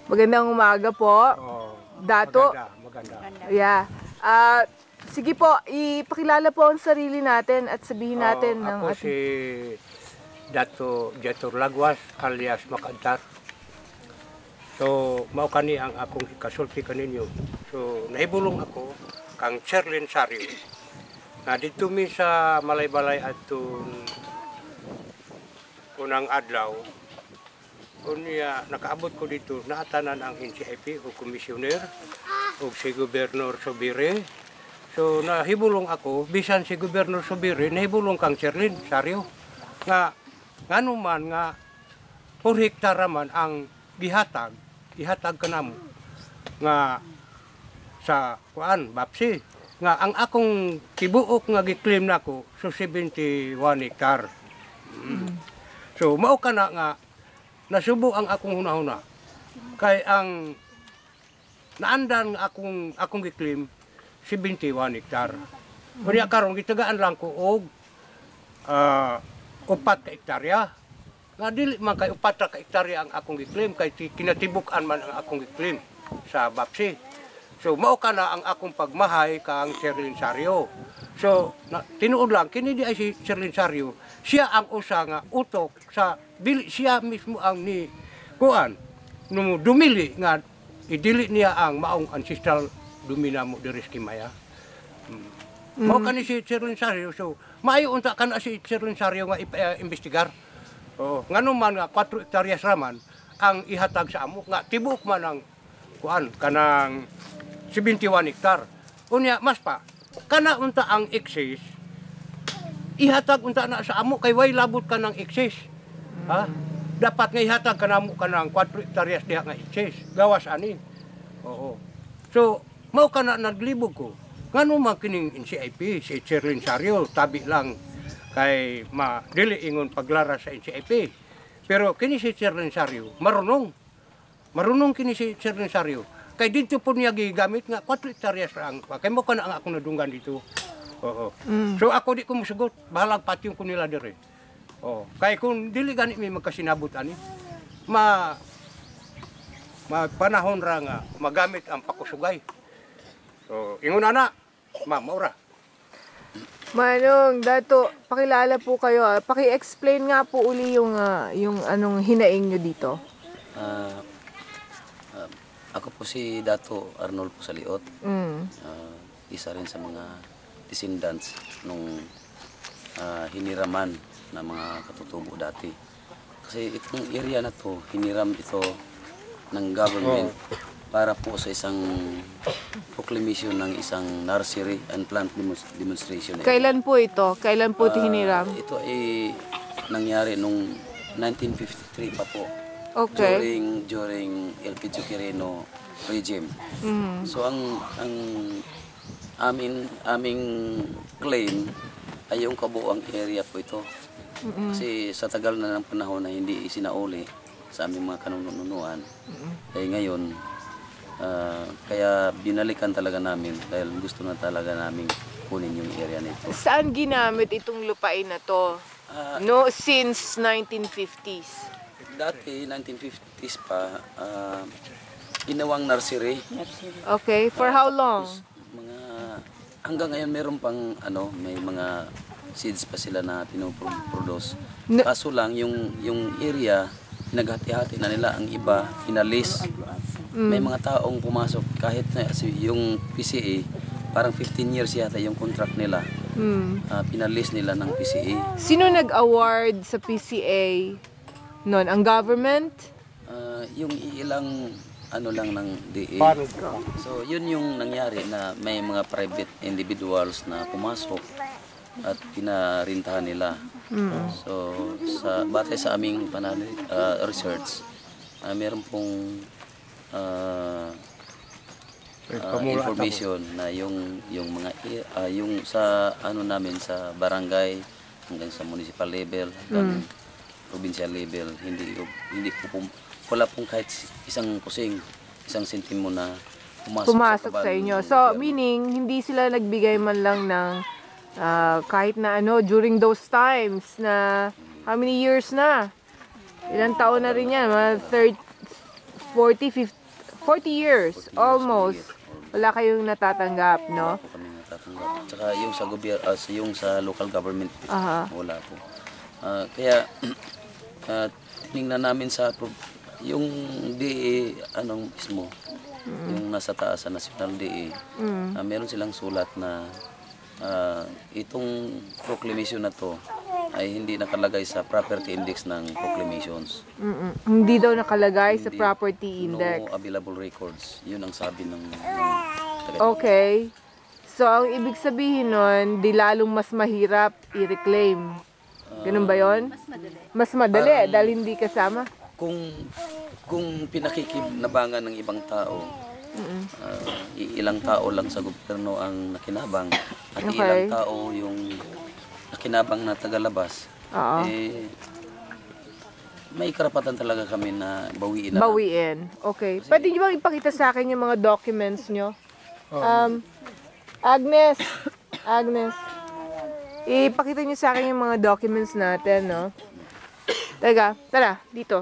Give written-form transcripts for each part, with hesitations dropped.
Magandang umaga po. Oh, Dato. maganda. Yeah. Sige po, ipakilala po ang sarili natin at sabihin natin ng Ako si Dato Jetur Lagwas alias Makantar. So, mao kani ang akong ikasulti kaninyo. So, nahibulong ako kang Sherlyn Sario. Na dito mi sa Malaybalay atong unang adlaw. Unya nakaabot ko dito naatanan ang NCIP o komisyoner o si Gobernador Subiri. So nahibulong ako bisan si Gobernador Subiri nahibulong kang Sherlyn Sario nga nganuman nga 4 hektara man ang gihatag kanamo nga sa kuan Bapsi nga ang akong tibuok nga gi-claim nako so 71 hektar. So mao kana nga nasubo ang akong hunahuna kay ang naandan nga akong gi-claim 71 hektar. Kunya karon gitagaan lang ko og 4 ka hektarya. Nga dili man kay 4 ka hektarya ang akong gi-claim kay kinatibuk-an man ang akong gi-claim sa Bapsi. So mao kana ang akong pagmahay kang Sherlyn Sario. So tinuod lang kini di ay si Sherlyn Sario, siya ang usa nga utok sa dili siya mismo ang ni kuan no dumili nga idili niya ang maong ancestral dumina mo diri sa Kimaya. Mao kani si Sherlyn Sario. So maayo unta kana si Sherlyn Sario nga iimbestigar. Oh, nganuman nga 4 hektaryas raman ang ihatag sa amo nga tibok man ang kuan kanang 71 hektar. Unya mas pa kana unta ang excess ihatag unta na sa amo kay way labot ka ng excess. Ha? Dapat nga ihatag kanamo kanang 4 hektaryas diha nga excess. Gawas ani. Oo. So mao kana naglibog ko. Ngano man kining NCIP si Sherlyn Sario tabi lang kay dili ingon paglara sa NCIP. Pero kini si Sherlyn Sario marunong. Marunong kini si Sherlyn Sario. Kay dito po niya gigamit nga 4 hektaryas ang kay mo kana ang akong nadunggan dito. Oo. So ako di ko musugot, bahalag patyong ko nila dire. Oh, kay kung dili gani mi magkasinabot ani, panahon ra nga magamit ang pakusugay. So ingon ana, maura. Manong, Dato, pakilala po kayo. Paki-explain nga po uli yung anong hinaing nyo dito. Ako po si Dato Arnold po Saliot. Isa rin sa mga descendants nung hiniraman na mga katutubo dati. Kasi itong area na to, hiniram ito ng government para po sa isang proclamation ng isang nursery and plant demonstration. Kailan po ito? Kailan po ito hiniram? Ito ay nangyari nung 1953 pa po. Okay. During LPG Quirino regime. So ang aming claim ay yung kabuuang area po ito. Kasi sa tagal na ng panahon na hindi isinauli sa aming mga kanununuan, ay ngayon, kaya binalikan talaga namin dahil gusto na talaga namin kunin yung area nito. Saan ginamit itong lupain na to? Since 1950s? Dati, 1950s pa, ginawang nursery. Okay, for how long? Hanggang ngayon meron pang may mga seeds pa sila na pinoproduce. Kaso lang yung area pinaghati-hati na nila, ang iba inalis. May mga taong pumasok kahit na yung PCA parang 15 years yata yung contract nila. Pinalis nila ng PCA. Sino nag-award sa PCA noon? Ang government? Yung ilang lang ng DA. So yun yung nangyari na may mga private individuals na pumasok at pinarintahan nila. So batay sa aming research, meron pong information na yung mga yung sa namin sa barangay hanggang sa municipal level hanggang provincial level, hindi po wala pong kahit isang sentimo na pumasok sa inyo. So meaning hindi sila nagbigay man lang ng kahit na during those times na how many years na? Ilang taon na rin yan? Mga 40, 50, 40 years, 40 years, almost. Wala kayong natatanggap, no? Wala po kami natatanggap. Tsaka yung sa yung sa local government, Aha. wala po. Kaya tiningnan namin sa yung DA mismo, yung nasa taas sa National DA, meron silang sulat na itong proclamation na to ay hindi nakalagay sa property index ng proclamations. Hindi daw nakalagay sa Hindi. property index. No available records. Yun ang sabi ng Okay. So, ang ibig sabihin nun, di lalong mas mahirap i-reclaim. Ganun ba yon? Mas madali. Parang- Dahil hindi kasama. Kung pinakikinabangan ng ibang tao, ilang tao lang sa gobyerno ang nakinabang at Okay. ilang tao yung nakinabang na tagalabas, Oo. may karapatan talaga kami na bawiin na. Bawiin. Okay. Pwede nyo bang ipakita sa akin yung mga documents nyo? Agnes. Agnes. Ipakita nyo sa akin yung mga documents natin, no? Tara, dito.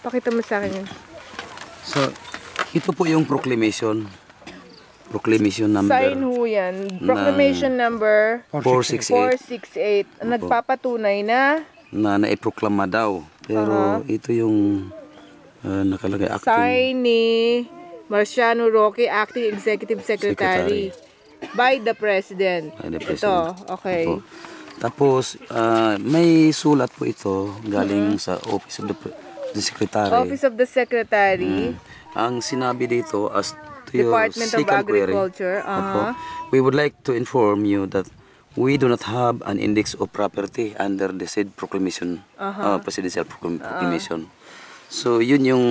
Pakita mo sa akin yun. So, ito po yung proclamation. Proclamation number Sign ho yan. Proclamation number 468 468. Nagpapatunay na na naiproklama daw. Pero ito yung nakalagay acting. sign ni Marciano Roque, Acting Executive Secretary. By the President. By the Ito, President. okay. Opo. Tapos, may sulat po ito galing sa Office of the Secretary. Office of the Secretary, Ang sinabi dito as to your Department of second query, Agriculture. Opo, we would like to inform you that we do not have an index of property under the said proclamation, presidential proclamation. So, yun yung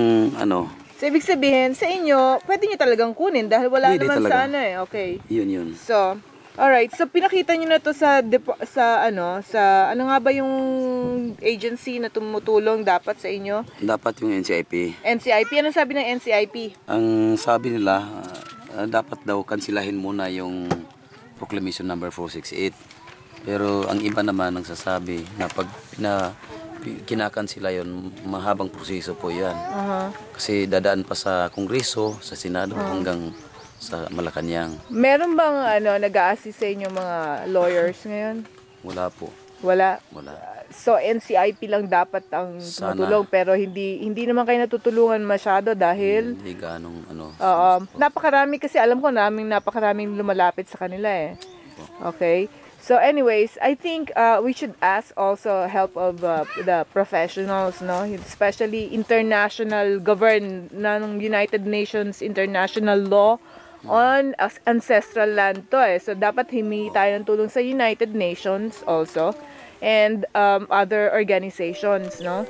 So, ibig sabihin, sa inyo, pwede nyo talagang kunin dahil wala Pwede naman talaga. sa ano eh. Okay. yun. So, alright. So, pinakita nyo na to sa ano nga ba yung agency na tumutulong dapat sa inyo? Dapat yung NCIP. NCIP. Anong sabi ng NCIP? Ang sabi nila, dapat daw kansilahin muna yung proclamation number 468. Pero ang iba naman nagsasabi na pag kinakansila yon, mahabang proseso po yan. Kasi dadaan pa sa Kongreso, sa Senado, hanggang sa Malacanang. Meron bang nag-a-assist sa inyo mga lawyers ngayon? Wala po. Wala. Wala. So, NCIP lang dapat ang Sana. tumutulong pero hindi naman kayo natutulungan masyado dahil Hindi ganong napakarami kasi alam ko napakaraming lumalapit sa kanila eh. Okay? So anyways, I think we should ask also help of the professionals, no? Especially international ng United Nations international law on ancestral land to eh. So dapat humingi tayo ng tulong sa United Nations also and other organizations, no?